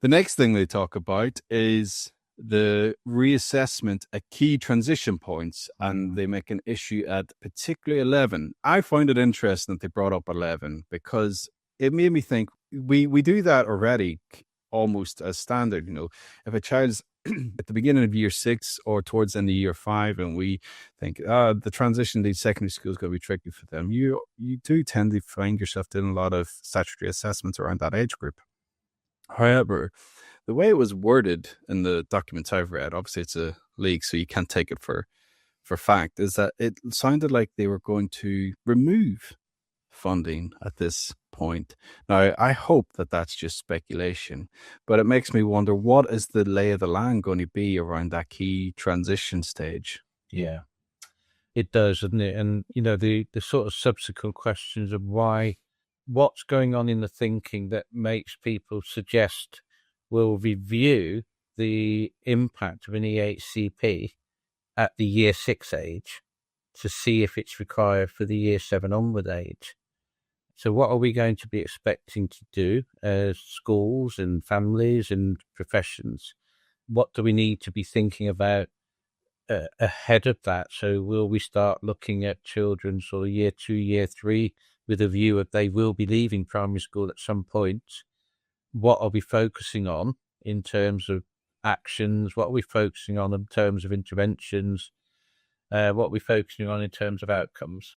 The next thing they talk about is the reassessment at key transition points, and they make an issue at particularly 11. I find it interesting that they brought up 11 because it made me think we do that already almost as standard. If a child's at the beginning of year 6 or towards the end of year 5, and we think the transition to secondary school is going to be tricky for them, you do tend to find yourself doing a lot of statutory assessments around that age group. However, the way it was worded in the documents I've read, obviously it's a leak, so you can't take it for fact, is that it sounded like they were going to remove funding at this point. Now, I hope that that's just speculation, but it makes me wonder, what is the lay of the land going to be around that key transition stage? Yeah, it does, doesn't it? And, the sort of subsequent questions of what's going on in the thinking that makes people suggest we'll review the impact of an EHCP at the year 6 age to see if it's required for the year 7 onward age. So what are we going to be expecting to do as schools and families and professions? What do we need to be thinking about ahead of that? So will we start looking at children sort of year 2, year 3 with a view of they will be leaving primary school at some point? What are we focusing on in terms of actions? What are we focusing on in terms of interventions? What are we focusing on in terms of outcomes?